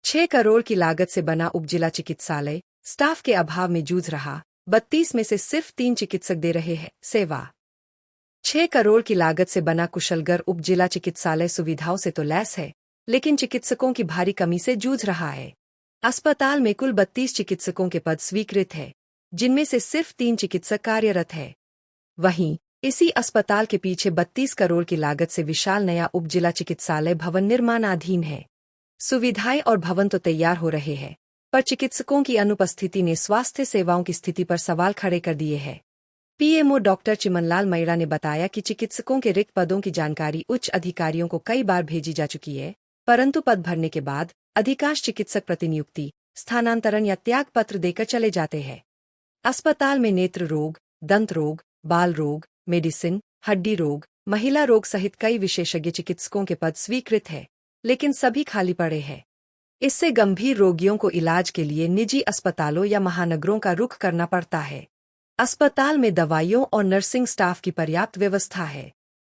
6 करोड़ की लागत से बना उपजिला चिकित्सालय स्टाफ के अभाव में जूझ रहा। 32 में से सिर्फ 3 चिकित्सक दे रहे हैं सेवा। 6 करोड़ की लागत से बना कुशलगढ़ उपजिला चिकित्सालय सुविधाओं से तो लैस है, लेकिन चिकित्सकों की भारी कमी से जूझ रहा है। अस्पताल में कुल 32 चिकित्सकों के पद स्वीकृत है, जिनमें से सिर्फ 3 चिकित्सक कार्यरत है। वहीं इसी अस्पताल के पीछे 32 करोड़ की लागत से विशाल नया उपजिला चिकित्सालय भवन निर्माणाधीन है। सुविधाएं और भवन तो तैयार हो रहे हैं, पर चिकित्सकों की अनुपस्थिति ने स्वास्थ्य सेवाओं की स्थिति पर सवाल खड़े कर दिए हैं। पीएमओ डॉक्टर चिमनलाल मैड़ा ने बताया कि चिकित्सकों के रिक्त पदों की जानकारी उच्च अधिकारियों को कई बार भेजी जा चुकी है, परंतु पद भरने के बाद अधिकांश चिकित्सक प्रतिनियुक्ति, स्थानांतरण या त्याग पत्र देकर चले जाते हैं। अस्पताल में नेत्र रोग, दंत रोग, बाल रोग, मेडिसिन, हड्डी रोग, महिला रोग सहित कई विशेषज्ञ चिकित्सकों के पद स्वीकृत है, लेकिन सभी खाली पड़े हैं। इससे गंभीर रोगियों को इलाज के लिए निजी अस्पतालों या महानगरों का रुख करना पड़ता है। अस्पताल में दवाइयों और नर्सिंग स्टाफ की पर्याप्त व्यवस्था है।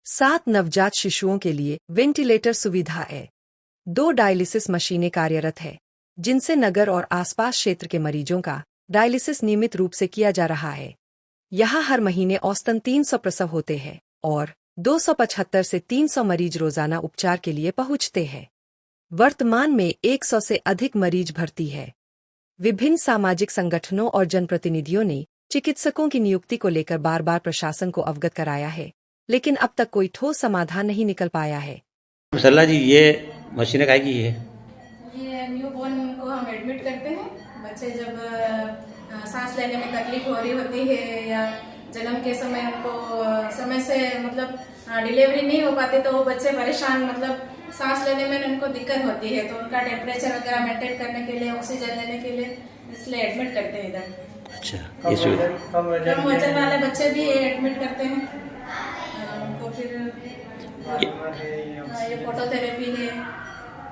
7 नवजात शिशुओं के लिए वेंटिलेटर सुविधा है। 2 डायलिसिस मशीनें कार्यरत है, जिनसे नगर और आसपास क्षेत्र के मरीजों का डायलिसिस नियमित रूप से किया जा रहा है। यहाँ हर महीने औसतन 300 प्रसव होते हैं और 275 से 300 मरीज रोजाना उपचार के लिए पहुंचते हैं। वर्तमान में 100 से अधिक मरीज भर्ती है। विभिन्न सामाजिक संगठनों और जनप्रतिनिधियों ने चिकित्सकों की नियुक्ति को लेकर बार बार प्रशासन को अवगत कराया है, लेकिन अब तक कोई ठोस समाधान नहीं निकल पाया है। सरला जी, ये मशीनें काहे की है? ये न्यू बॉर्न को हम एडमिट करते हैं। बच्चे जब सांस लेने में तकलीफ हो रही होती है या जन्म के समय उनको समय से डिलीवरी नहीं हो पाती, तो वो बच्चे परेशान सांस लेने में उनको दिक्कत होती है, तो उनका टेम्परेचर वगैरह मेंटेन करने के लिए, ऑक्सीजन लेने के लिए इसलिए एडमिट करते हैं इधर। अच्छा, कम वजन वाले बच्चे भी एडमिट करते हैं। उनको फिर ये फोटोथेरेपी है।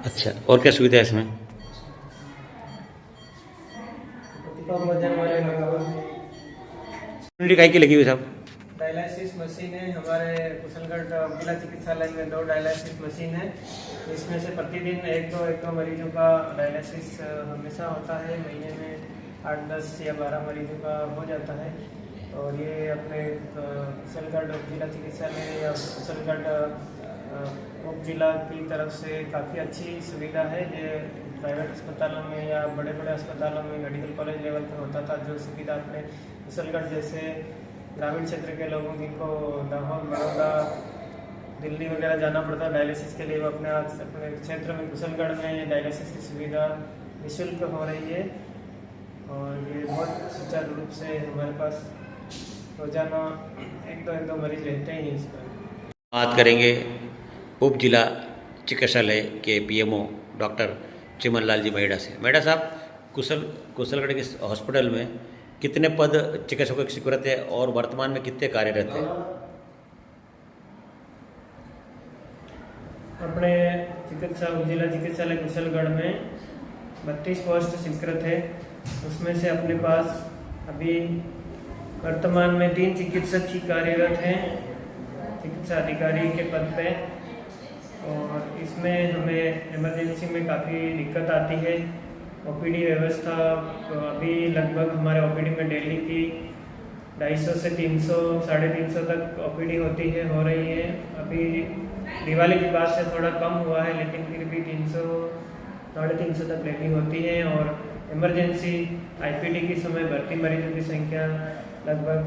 अच्छा, और क्या सुविधा है इसमें? काहे की लगी हुई साहब? डायलिसिस मशीन है हमारे कुशलगढ़ जिला चिकित्सालय में। 2 डायलिसिस मशीन है, इसमें से प्रतिदिन एक दो मरीजों का डायलिसिस हमेशा होता है। महीने में 8, 10 या 12 मरीजों का हो जाता है। और ये अपने कुशलगढ़ जिला चिकित्सालय या कुशलगढ़ उपजिला की तरफ से काफ़ी अच्छी सुविधा है। ये प्राइवेट अस्पतालों में या बड़े बड़े अस्पतालों में मेडिकल कॉलेज लेवल पे होता था, जो सुविधा अपने कुशलगढ़ जैसे ग्रामीण क्षेत्र के लोगों जिनको दाहोद, बड़ौदा, दिल्ली वगैरह जाना पड़ता डायलिसिस के लिए, वो अपने क्षेत्र में कुशलगढ़ में डायलिसिस की सुविधा निःशुल्क हो रही है। और ये बहुत सुचारू रूप से हमारे पास रोजाना एक दो मरीज रहते हैं इस पर। बात करेंगे उप जिला चिकित्सालय के पीएमओ डॉक्टर चिमनलाल जी मैड़ा से। मैड़ा साहब, कुशलगढ़ के हॉस्पिटल में कितने पद चिकित्सकों की स्वीकृत है और वर्तमान में कितने कार्यरत हैं? अपने जिला चिकित्सालय कुशलगढ़ में 32 पोस्ट स्वीकृत है। उसमें से अपने पास अभी वर्तमान में 3 चिकित्सक ही कार्यरत हैं चिकित्सा अधिकारी के पद पे। और इसमें हमें इमरजेंसी में काफ़ी दिक्कत आती है। ओपीडी व्यवस्था अभी लगभग हमारे ओपीडी में डेली की 250 से 300, 350 तक ओपीडी होती है, हो रही है। अभी दिवाली के बाद से थोड़ा कम हुआ है, लेकिन फिर भी 300, 350 तक डेली होती है। और इमरजेंसी आईपीडी के समय भर्ती मरीजों की संख्या लगभग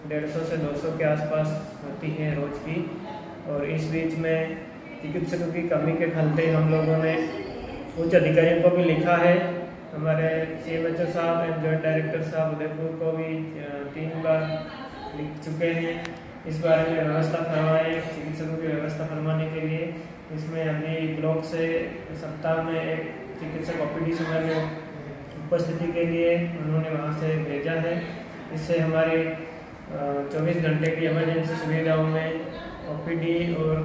150 से 200 के आसपास होती है रोज की। और इस बीच में चिकित्सकों की कमी के खलते हम लोगों ने उच्च अधिकारियों को भी लिखा है। हमारे CMHO साहब एंड जॉइंट डायरेक्टर साहब उदयपुर को भी 3 बार लिख चुके हैं इस बारे में व्यवस्था फरमाए, चिकित्सकों की व्यवस्था फरमाने के लिए। इसमें अभी ब्लॉक से सप्ताह में एक चिकित्सक ओपीडी समय में उपस्थिति के लिए उन्होंने वहाँ से भेजा है। इससे हमारे 24 घंटे की इमरजेंसी सुविधाओं में ओपीडी और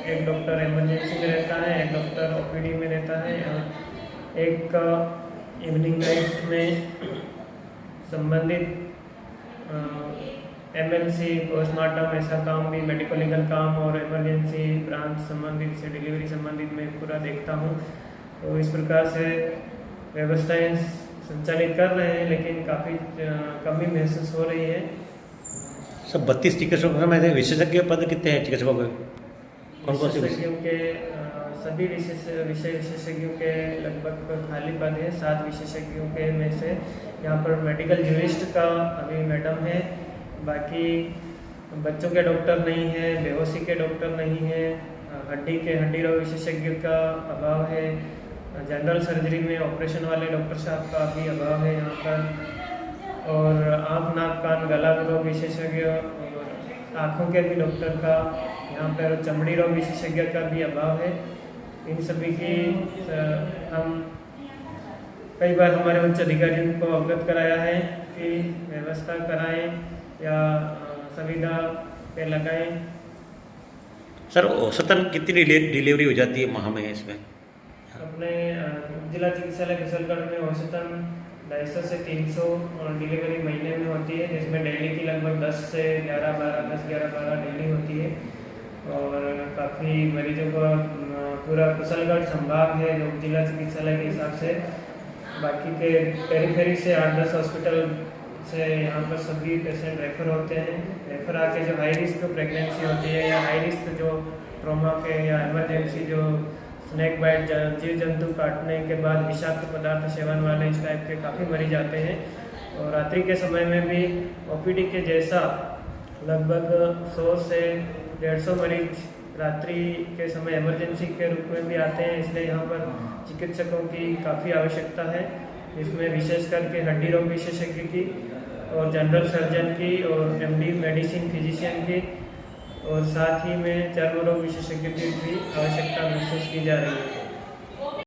एक डॉक्टर इमरजेंसी में रहता है, एक डॉक्टर ओपीडी में रहता है, और एक इवनिंग नाइट में संबंधित एमएलसी, पोस्टमार्टम ऐसा काम भी, मेडिकल लीगल काम और इमरजेंसी ब्रांच संबंधित से डिलीवरी संबंधित मैं पूरा देखता हूँ। तो इस प्रकार से व्यवस्थाएं संचालित कर रहे हैं, लेकिन काफ़ी कमी महसूस हो रही है। सब 32 चिकित्सकों में से विशेषज्ञ पद कितने हैं चिकित्सकों के? कौन कौन से विशेषज्ञों के सभी विषय विशेषज्ञों के लगभग खाली पद है। 7 विशेषज्ञों के में से यहाँ पर मेडिकल जूरिस्ट का अभी मैडम है, बाकी बच्चों के डॉक्टर नहीं है, बेहोशी के डॉक्टर नहीं है, हड्डी रोग विशेषज्ञ का अभाव है, जनरल सर्जरी में ऑपरेशन वाले डॉक्टर साहब का भी अभाव है यहाँ पर, और आँख नाक कान गला रोग विशेषज्ञ और आँखों के भी डॉक्टर का यहाँ पर, चमड़ी रोग विशेषज्ञ का भी अभाव है। इन सभी की हम कई बार हमारे उच्च अधिकारियों को अवगत कराया है कि व्यवस्था कराएं या सुविधा पे लगाएं। सर औसतन कितनी डिलीवरी हो जाती है माह में इसमें? अपने जिला चिकित्सालय कुशलगढ़ में औसतन 250 से 300 डिलीवरी महीने में होती है, जिसमें डेली की लगभग 10 से 11-12 डेली होती है। और काफ़ी मरीजों को पूरा कुशलगढ़ संभाग है जो जिला चिकित्सालय के हिसाब से, बाकी के पेरीफेरी से 8-10 हॉस्पिटल से यहाँ पर सभी पेशेंट रेफर होते हैं। रेफर आके जो हाई रिस्क प्रेगनेंसी होती है या हाई रिस्क जो ट्रॉमा के या इमरजेंसी जो स्नैक बाइट जीव जंतु काटने के बाद विषाक्त पदार्थ सेवन वाले इस टाइप के काफ़ी मरीज आते हैं। और रात्रि के समय में भी ओपीडी के जैसा लगभग 100 से 150 मरीज रात्रि के समय इमरजेंसी के रूप में भी आते हैं। इसलिए यहाँ पर चिकित्सकों की काफ़ी आवश्यकता है, इसमें विशेष करके हड्डी रोग विशेषज्ञ की और जनरल सर्जन की और एमडी मेडिसिन फिजिशियन की और साथ ही में चर्म रोग विशेषज्ञ की भी आवश्यकता महसूस की जा रही है।